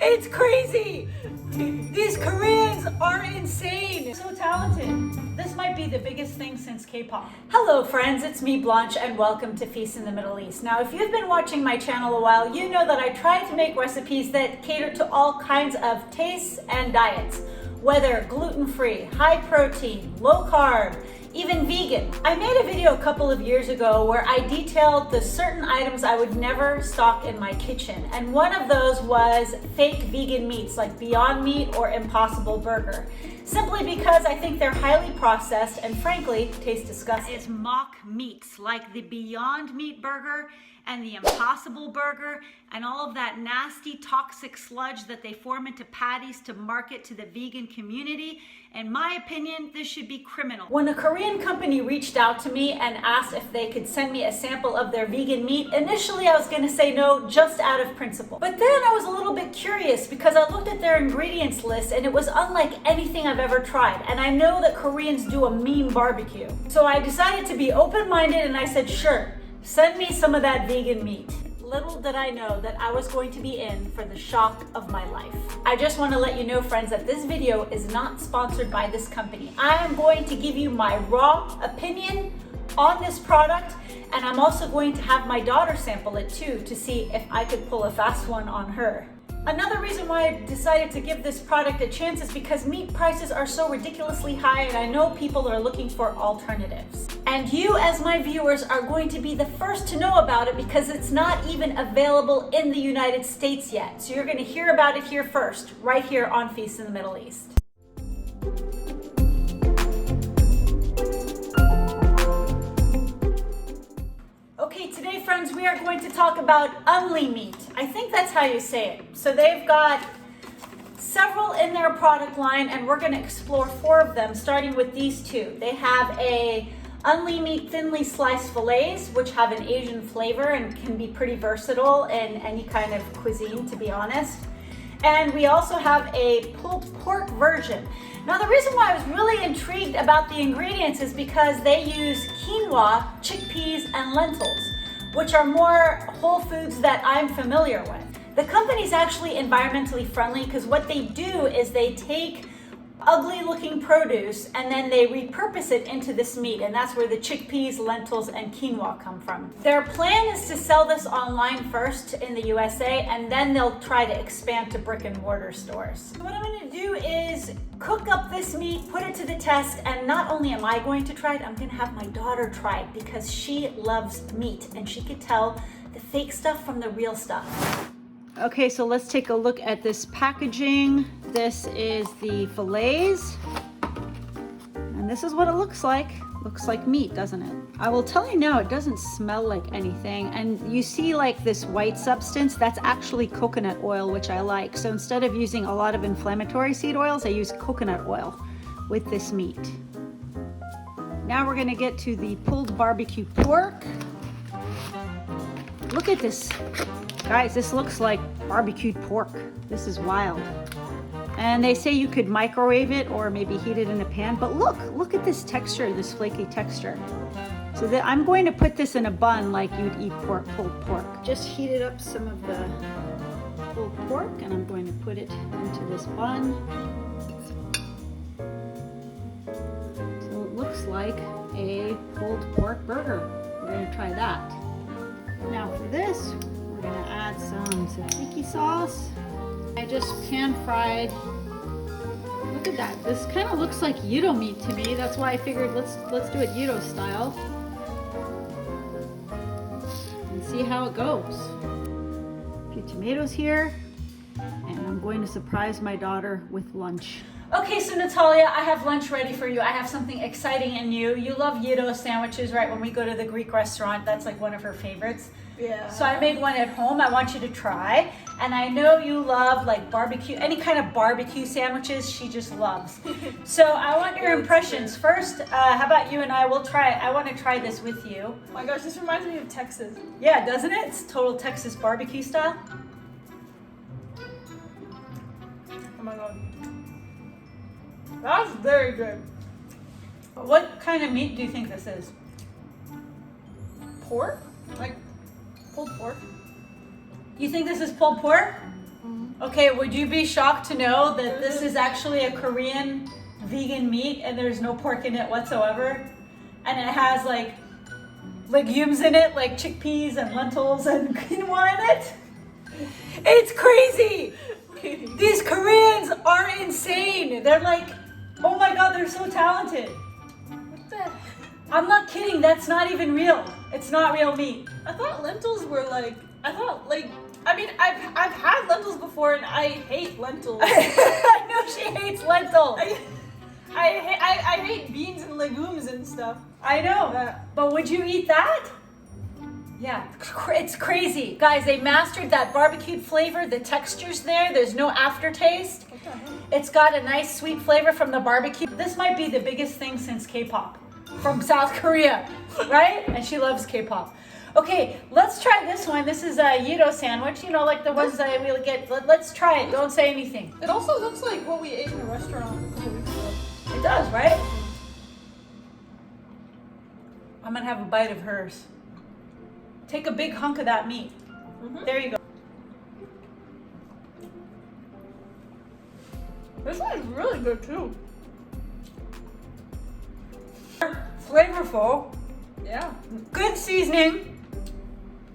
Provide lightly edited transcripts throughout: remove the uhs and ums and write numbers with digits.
It's crazy. These Koreans are insane. So talented. This might be the biggest thing since K-pop. Hello friends, it's me Blanche and welcome to Feast in the Middle East. Now if you've been watching my channel a while, you know that I try to make recipes that cater to all kinds of tastes and diets. Whether gluten-free, high protein, low carb, even vegan. I made a video a couple of years ago where I detailed the certain items I would never stock in my kitchen. And one of those was fake vegan meats like Beyond Meat or Impossible Burger. Simply because I think they're highly processed and frankly, taste disgusting. It's mock meats like the Beyond Meat burger and the Impossible Burger and all of that nasty toxic sludge that they form into patties to market to the vegan community. In my opinion, this should be criminal. When a Korean company reached out to me and asked if they could send me a sample of their vegan meat, initially I was gonna say no, just out of principle. But then I was a little bit curious because I looked at their ingredients list and it was unlike anything I've ever tried. And I know that Koreans do a mean barbecue. So I decided to be open-minded and I said, sure, send me some of that vegan meat. Little did I know that I was going to be in for the shock of my life. I just want to let you know, friends, that this video is not sponsored by this company. I am going to give you my raw opinion on this product, and I'm also going to have my daughter sample it too to see if I could pull a fast one on her. Another reason why I decided to give this product a chance is because meat prices are so ridiculously high and I know people are looking for alternatives. And you as my viewers are going to be the first to know about it because it's not even available in the United States yet. So you're going to hear about it here first, right here on Feast in the Middle East. Okay, today friends, we are going to talk about Unli meat. I think that's how you say it. So they've got several in their product line and we're going to explore 4 of them, starting with these 2. They have a Unli meat thinly sliced fillets, which have an Asian flavor and can be pretty versatile in any kind of cuisine, to be honest. And we also have a pulled pork version. Now the reason why I was really intrigued about the ingredients is because they use quinoa, chickpeas, and lentils, which are more whole foods that I'm familiar with. The company's actually environmentally friendly because what they do is they take ugly looking produce and then they repurpose it into this meat, and that's where the chickpeas, lentils, and quinoa come from. Their plan is to sell this online first in the USA and then they'll try to expand to brick and mortar stores. So what I'm going to do is cook up this meat, put it to the test, and not only am I going to try it, I'm going to have my daughter try it because she loves meat and she could tell the fake stuff from the real stuff. Okay, so let's take a look at this packaging. This is the fillets, and this is what it looks like. Looks like meat, doesn't it? I will tell you now, it doesn't smell like anything. And you see like this white substance, that's actually coconut oil, which I like. So instead of using a lot of inflammatory seed oils, I use coconut oil with this meat. Now we're gonna get to the pulled barbecue pork. Look at this. Guys, this looks like barbecued pork. This is wild. And they say you could microwave it or maybe heat it in a pan, but look at this texture, this flaky texture. So I'm going to put this in a bun like you'd eat pulled pork. Just heated up some of the pulled pork and I'm going to put it into this bun. So it looks like a pulled pork burger. We're going to try that. Now for this, we're gonna add some tzatziki sauce. I just pan fried. Look at that. This kind of looks like gyro meat to me. That's why I figured let's do it gyro style and see how it goes. A few tomatoes here, and I'm going to surprise my daughter with lunch. Okay, so Natalia, I have lunch ready for you. I have something exciting and new. You love gyro sandwiches, right? When we go to the Greek restaurant, that's like one of her favorites. Yeah. So I made one at home. I want you to try. And I know you love like barbecue, any kind of barbecue sandwiches, she just loves. So I want your impressions. First, how about you and I will try it. I want to try this with you. Oh my gosh, this reminds me of Texas. Yeah, doesn't it? It's total Texas barbecue style. Oh my god. That's very good. What kind of meat do you think this is? Pork? Like pulled pork? You think this is pulled pork? Mm-hmm. Okay, would you be shocked to know that this is actually a Korean vegan meat and there's no pork in it whatsoever? And it has like legumes in it, like chickpeas and lentils and quinoa in it. It's crazy. These Koreans are insane. They're like, oh my God, they're so talented. What the? I'm not kidding. That's not even real. It's not real meat. I thought lentils were like. I mean, I've had lentils before, and I hate lentils. I know she hates lentils. I hate beans and legumes and stuff. I know. But would you eat that? Yeah, it's crazy. Guys, they mastered that barbecued flavor. The texture's there. There's no aftertaste. What the hell? It's got a nice sweet flavor from the barbecue. This might be the biggest thing since K-pop from South Korea, right? And she loves K-pop. Okay, let's try this one. This is a gyro sandwich, you know, like the ones that we'll get. Let's try it. Don't say anything. It also looks like what we ate in a restaurant a couple weeks ago. It does, right? I'm gonna have a bite of hers. Take a big hunk of that meat. Mhm. There you go. This one is really good too. Flavorful, Yeah. good seasoning,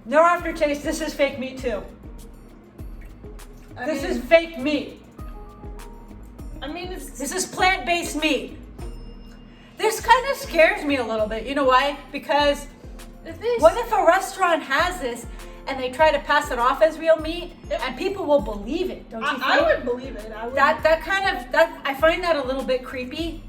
no aftertaste. This is fake meat too. This is fake meat. This is plant-based meat. This kind of scares me a little bit. You know why? Because what if a restaurant has this and they try to pass it off as real meat and people will believe it? Don't you think? I would believe it. I would. That I find that a little bit creepy.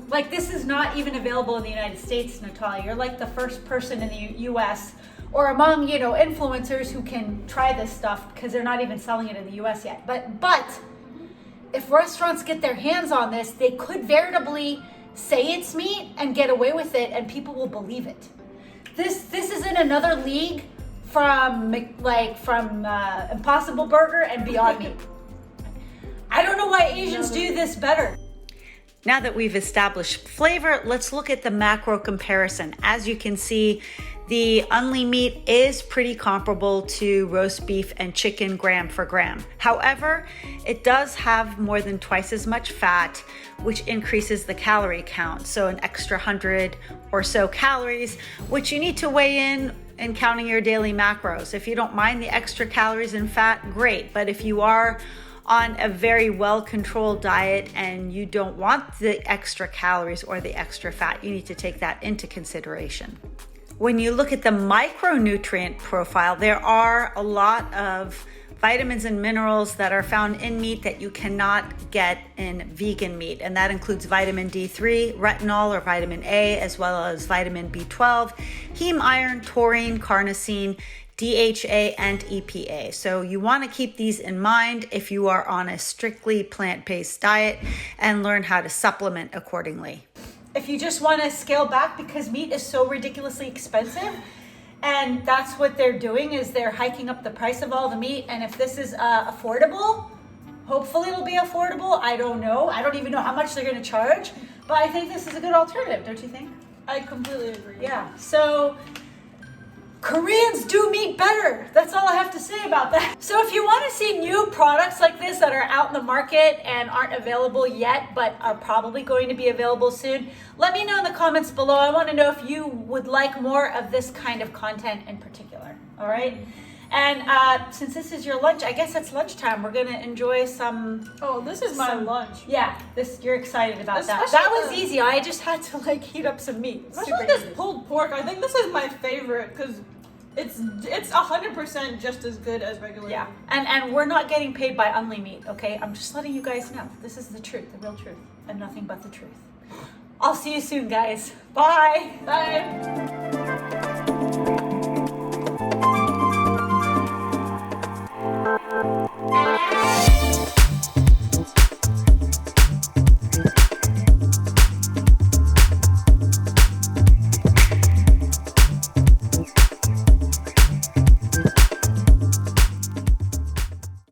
Like, this is not even available in the United States, Natalia. You're like the first person in the US or among, you know, influencers who can try this stuff because they're not even selling it in the US yet. But if restaurants get their hands on this, they could veritably say it's meat and get away with it and people will believe it. This is in another league from Impossible Burger and Beyond Meat. I don't know why Asians do this better. Now that we've established flavor, let's look at the macro comparison. As you can see, the Unli meat is pretty comparable to roast beef and chicken gram for gram. However, it does have more than twice as much fat, which increases the calorie count. So an extra 100 or so calories, which you need to weigh in counting your daily macros. If you don't mind the extra calories and fat, great. But if you are on a very well-controlled diet and you don't want the extra calories or the extra fat, you need to take that into consideration. When you look at the micronutrient profile, there are a lot of vitamins and minerals that are found in meat that you cannot get in vegan meat. And that includes vitamin D3, retinol or vitamin A, as well as vitamin B12, heme iron, taurine, carnosine, DHA, and EPA. So you want to keep these in mind if you are on a strictly plant-based diet and learn how to supplement accordingly. If you just want to scale back because meat is so ridiculously expensive, and that's what they're doing, is they're hiking up the price of all the meat. And if this is affordable, hopefully it'll be affordable. I don't know. I don't even know how much they're going to charge, but I think this is a good alternative, don't you think? I completely agree. Yeah. So Koreans do meat better. That's all I have to say about that. So if you want to see new products like this that are out in the market and aren't available yet, but are probably going to be available soon, let me know in the comments below. I want to know if you would like more of this kind of content in particular. All right. And since this is your lunch, I guess it's lunchtime. We're going to enjoy some. Oh, this is my lunch. Yeah, you're excited about that. Especially That was easy. I just had to heat up some meat. Especially this pulled pork. I think this is my favorite because it's 100% just as good as regular. Yeah, and we're not getting paid by Unli Meat, okay? I'm just letting you guys know. This is the truth, the real truth, and nothing but the truth. I'll see you soon, guys. Bye. Bye.